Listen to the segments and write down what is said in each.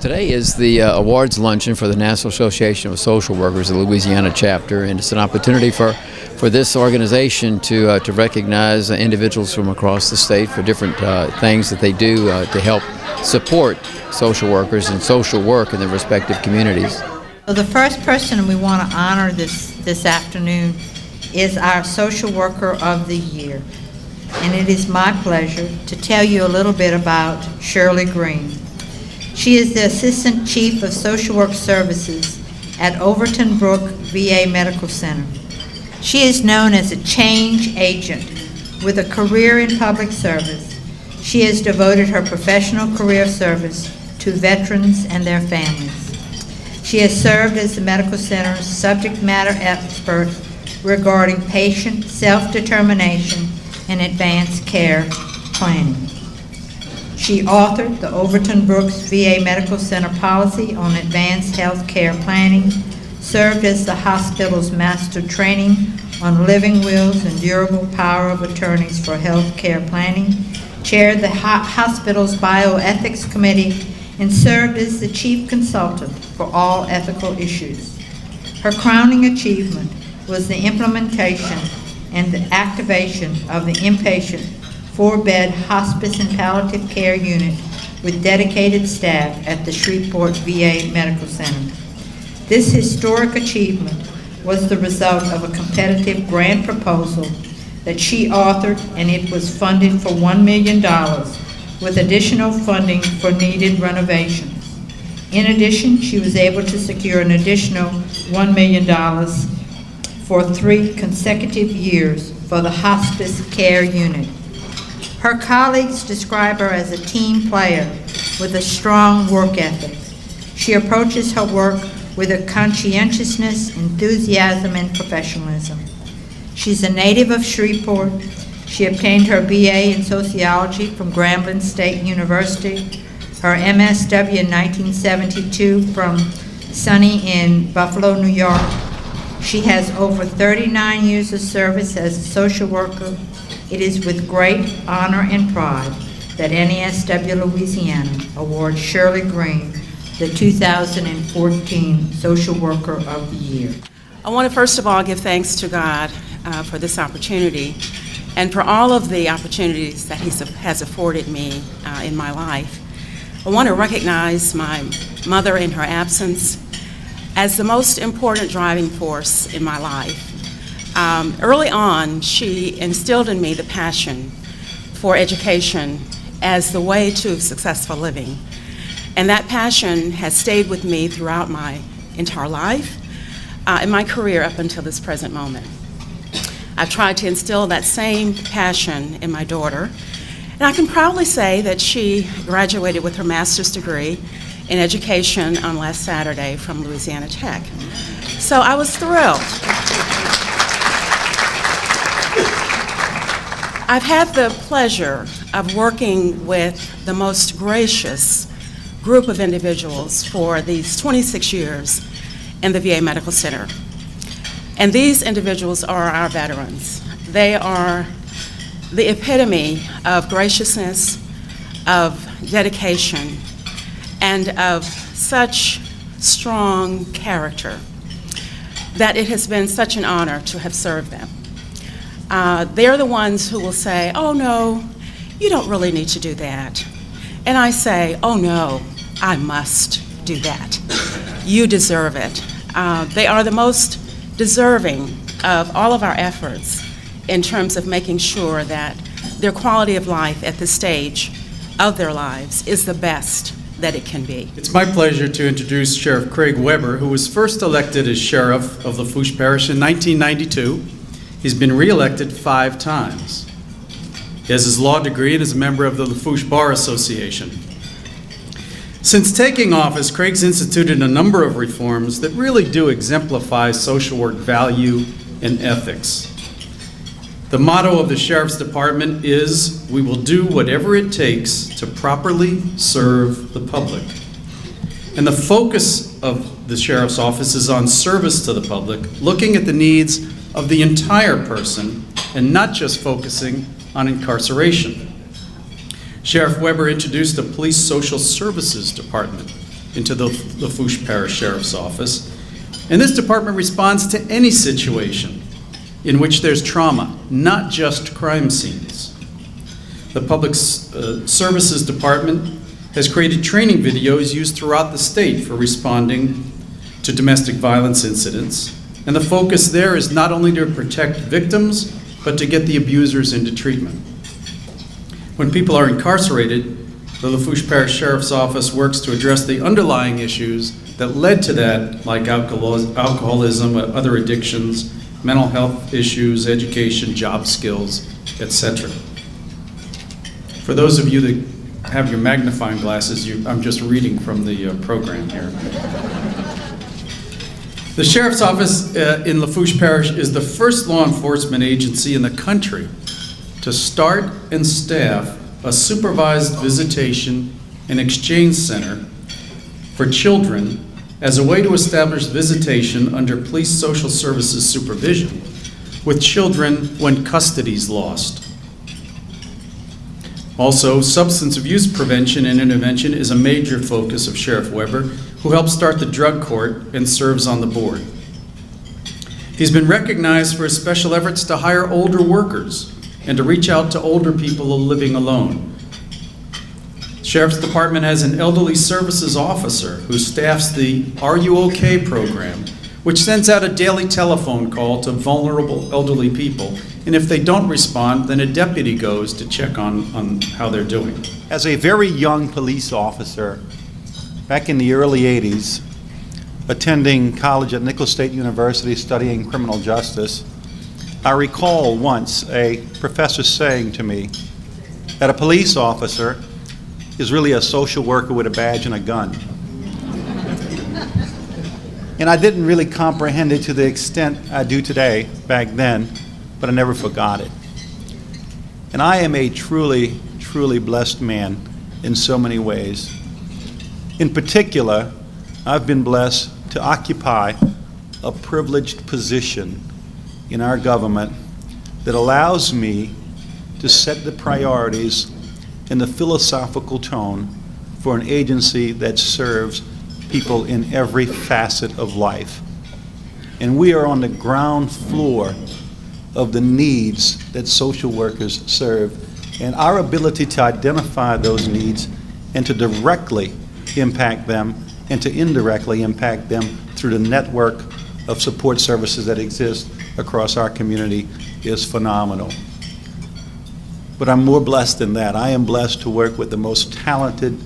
Today is the awards luncheon for the National Association of Social Workers, the Louisiana chapter, and it's an opportunity for this organization to recognize individuals from across the state for different things that they do to help support social workers and social work in their respective communities. So the first person we want to honor this afternoon is our Social Worker of the Year. And it is my pleasure to tell you a little bit about Shirley Green. She is the Assistant Chief of Social Work Services at Overton Brook VA Medical Center. She is known as a change agent with a career in public service. She has devoted her professional career service to veterans and their families. She has served as the medical center's subject matter expert regarding patient self-determination and advanced care planning. She authored the Overton Brooks VA Medical Center policy on advanced health care planning, served as the hospital's master training on living wills and durable power of attorneys for health care planning, chaired the hospital's bioethics committee, and served as the chief consultant for all ethical issues. Her crowning achievement was the implementation and the activation of the inpatient 4-bed hospice and palliative care unit with dedicated staff at the Shreveport VA Medical Center. This historic achievement was the result of a competitive grant proposal that she authored, and it was funded for $1 million with additional funding for needed renovations. In addition, she was able to secure an additional $1 million for 3 consecutive years for the hospice care unit. Her colleagues describe her as a team player with a strong work ethic. She approaches her work with a conscientiousness, enthusiasm, and professionalism. She's a native of Shreveport. She obtained her BA in sociology from Grambling State University, her MSW in 1972 from SUNY in Buffalo, New York. She has over 39 years of service as a social worker. It is with great honor and pride that NASW Louisiana awards Shirley Green the 2014 Social Worker of the Year. I want to first of all give thanks to God for this opportunity and for all of the opportunities that He has afforded me in my life. I want to recognize my mother in her absence as the most important driving force in my life. Early on, she instilled in me the passion for education as the way to successful living. And that passion has stayed with me throughout my entire life and my career up until this present moment. I've tried to instill that same passion in my daughter, and I can proudly say that she graduated with her master's degree in education on last Saturday from Louisiana Tech. So I was thrilled. I've had the pleasure of working with the most gracious group of individuals for these 26 years in the VA Medical Center. And these individuals are our veterans. They are the epitome of graciousness, of dedication, and of such strong character that it has been such an honor to have served them. They're the ones who will say, "Oh no, you don't really need to do that." And I say, "Oh no, I must do that. You deserve it." They are the most deserving of all of our efforts in terms of making sure that their quality of life at this stage of their lives is the best that it can be. It's my pleasure to introduce Sheriff Craig Weber, who was first elected as Sheriff of Lafourche Parish in 1992. He's been re-elected 5 times. He has his law degree and is a member of the Lafourche Bar Association. Since taking office, Craig's instituted a number of reforms that really do exemplify social work value and ethics. The motto of the Sheriff's Department is, "We will do whatever it takes to properly serve the public." And the focus of the Sheriff's Office is on service to the public, looking at the needs of the entire person and not just focusing on incarceration. Sheriff Weber introduced the Police Social Services Department. into the Lafourche Parish Sheriff's Office. And this department responds to any situation in which there's trauma, not just crime scenes. The Public Services Department has created training videos used throughout the state for responding to domestic violence incidents. And the focus there is not only to protect victims, but to get the abusers into treatment. When people are incarcerated, the Lafourche Parish Sheriff's Office works to address the underlying issues that led to that, like alcoholism, other addictions, mental health issues, education, job skills, etc. For those of you that have your magnifying glasses, I'm just reading from the program here. The Sheriff's Office in Lafourche Parish is the first law enforcement agency in the country to start and staff a supervised visitation and exchange center for children as a way to establish visitation under police social services supervision with children when custody is lost. Also, substance abuse prevention and intervention is a major focus of Sheriff Weber, who helped start the drug court and serves on the board. He's been recognized for his special efforts to hire older workers and to reach out to older people living alone. Sheriff's Department has an elderly services officer who staffs the Are You OK program, which sends out a daily telephone call to vulnerable elderly people. And if they don't respond, then a deputy goes to check on how they're doing. As a very young police officer, back in the early 80s, attending college at Nicholls State University studying criminal justice, I recall once a professor saying to me that a police officer is really a social worker with a badge and a gun. And I didn't really comprehend it to the extent I do today, back then, but I never forgot it. And I am a truly, truly blessed man in so many ways. In particular, I've been blessed to occupy a privileged position in our government that allows me to set the priorities and the philosophical tone for an agency that serves people in every facet of life. And we are on the ground floor of the needs that social workers serve, and our ability to identify those needs and to directly impact them and to indirectly impact them through the network of support services that exist across our community is phenomenal. But I'm more blessed than that. I am blessed to work with the most talented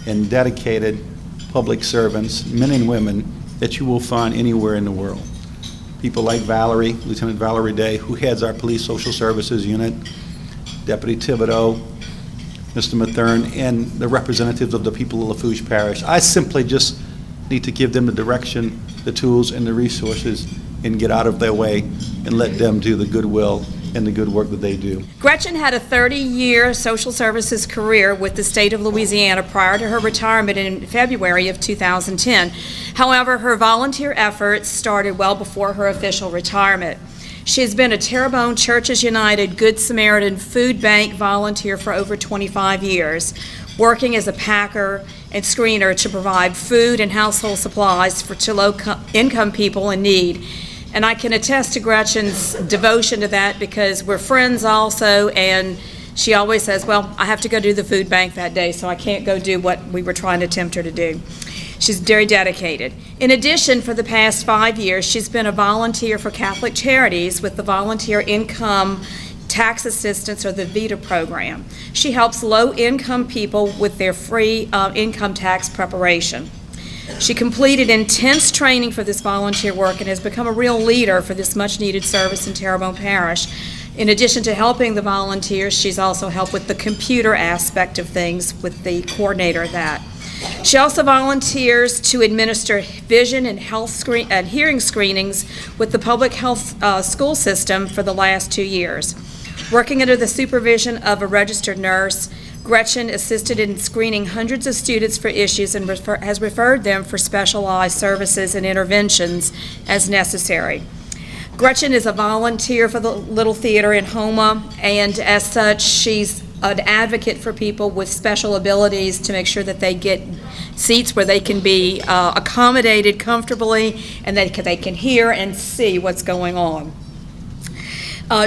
and dedicated public servants, men and women, that you will find anywhere in the world. People like Valerie, Lieutenant Valerie Day, who heads our Police Social Services Unit, Deputy Thibodeau, Mr. Mathern, and the representatives of the people of Lafourche Parish. I simply just need to give them the direction, the tools, and the resources, and get out of their way and let them do the goodwill and the good work that they do. Gretchen had a 30-year social services career with the state of Louisiana prior to her retirement in February of 2010. However, her volunteer efforts started well before her official retirement. She has been a Terrebonne Churches United Good Samaritan Food Bank volunteer for over 25 years, working as a packer and screener to provide food and household supplies to low-income people in need. And I can attest to Gretchen's devotion to that because we're friends also, and she always says, well, I have to go do the food bank that day, so I can't go do what we were trying to tempt her to do. She's very dedicated. In addition, for the past 5 years, she's been a volunteer for Catholic Charities with the Volunteer Income Tax Assistance, or the VITA program. She helps low-income people with their free income tax preparation. She completed intense training for this volunteer work and has become a real leader for this much-needed service in Terrebonne Parish. In addition to helping the volunteers, she's also helped with the computer aspect of things with the coordinator of that. She also volunteers to administer vision and and hearing screenings with the public health school system for the last 2 years. Working under the supervision of a registered nurse, Gretchen assisted in screening hundreds of students for issues and has referred them for specialized services and interventions as necessary. Gretchen is a volunteer for the Little Theater in Houma, and as such, she's an advocate for people with special abilities to make sure that they get seats where they can be accommodated comfortably and that they can hear and see what's going on.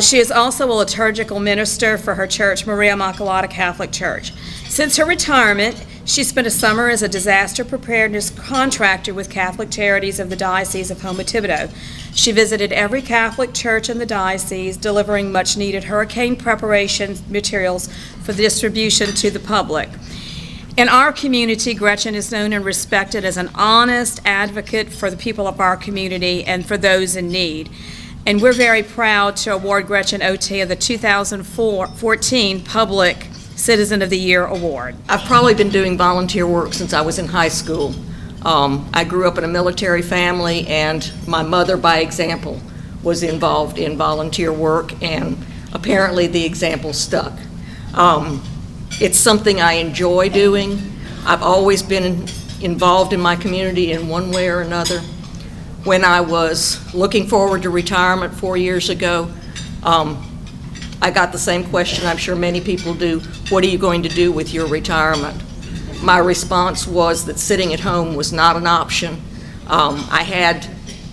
She is also a liturgical minister for her church, Maria Immaculata Catholic Church. Since her retirement, she spent a summer as a disaster preparedness contractor with Catholic Charities of the Diocese of Houma-Thibodeau. She visited every Catholic church in the diocese, delivering much-needed hurricane preparation materials for the distribution to the public. In our community, Gretchen is known and respected as an honest advocate for the people of our community and for those in need. And we're very proud to award Gretchen Otea the 2014 Public Citizen of the Year Award. I've probably been doing volunteer work since I was in high school. I grew up in a military family, and my mother, by example, was involved in volunteer work, and apparently the example stuck. It's something I enjoy doing. I've always been involved in my community in one way or another. When I was looking forward to retirement 4 years ago, I got the same question I'm sure many people do: what are you going to do with your retirement? My response was that sitting at home was not an option. I had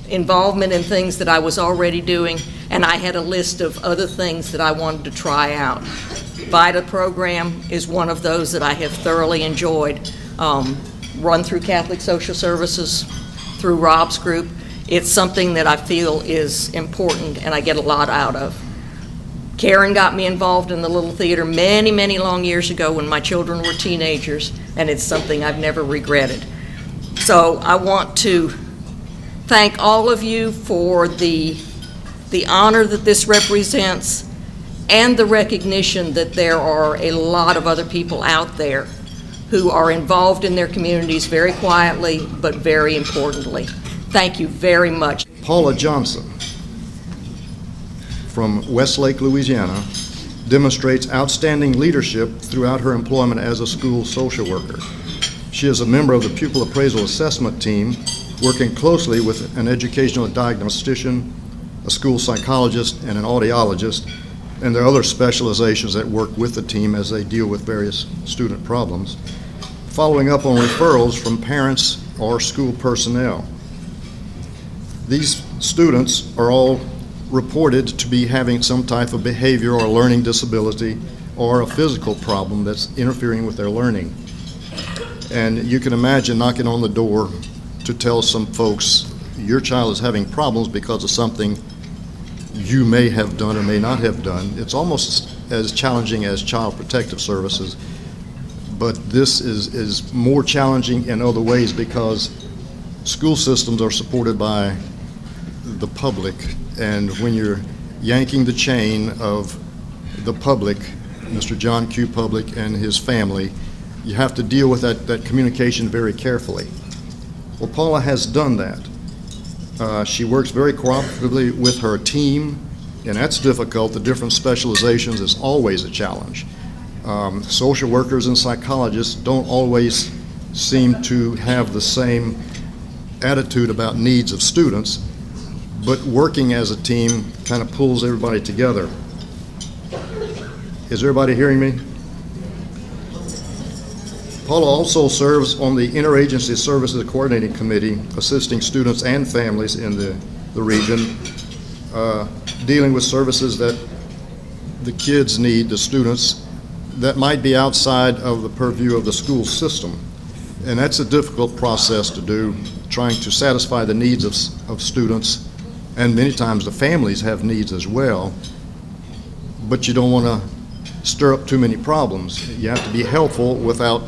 involvement in things that I was already doing, and I had a list of other things that I wanted to try out. VITA program is one of those that I have thoroughly enjoyed. Run through Catholic Social Services, through Rob's group. It's something that I feel is important and I get a lot out of. Karen got me involved in the Little Theater many, many long years ago when my children were teenagers, and it's something I've never regretted. So I want to thank all of you for the honor that this represents and the recognition that there are a lot of other people out there who are involved in their communities very quietly but very importantly. Thank you very much. Paula Johnson from Westlake, Louisiana, demonstrates outstanding leadership throughout her employment as a school social worker. She is a member of the Pupil Appraisal Assessment Team, working closely with an educational diagnostician, a school psychologist, and an audiologist, and there are other specializations that work with the team as they deal with various student problems, following up on referrals from parents or school personnel. These students are all reported to be having some type of behavior or learning disability or a physical problem that's interfering with their learning. And you can imagine knocking on the door to tell some folks your child is having problems because of something you may have done or may not have done. It's almost as challenging as Child Protective Services, but this is more challenging in other ways because school systems are supported by the public, and when you're yanking the chain of the public, Mr. John Q. Public and his family, you have to deal with that communication very carefully. Well, Paula has done that. She works very cooperatively with her team, and that's difficult. The different specializations is always a challenge. Social workers and psychologists don't always seem to have the same attitude about needs of students, but working as a team kind of pulls everybody together. Is everybody hearing me? Paula also serves on the Interagency Services Coordinating Committee, assisting students and families in the region, dealing with services that the kids need, the students, that might be outside of the purview of the school system. And that's a difficult process to do, trying to satisfy the needs of students, and many times the families have needs as well, but you don't want to stir up too many problems. You have to be helpful without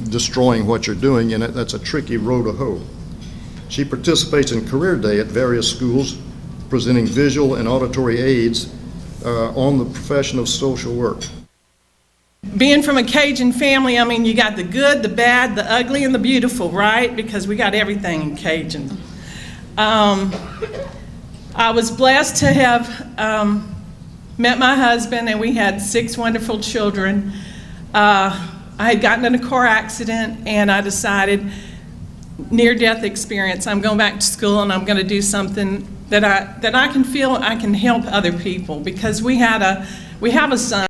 destroying what you're doing, and that's a tricky row to hoe. She participates in Career Day at various schools, presenting visual and auditory aids on the profession of social work. Being from a Cajun family, I mean, you got the good, the bad, the ugly, and the beautiful, right? Because we got everything in Cajun. I was blessed to have met my husband, and we had 6 wonderful children. I had gotten in a car accident, and I decided, near-death experience, I'm going back to school, and I'm going to do something that I can feel I can help other people, because we have a son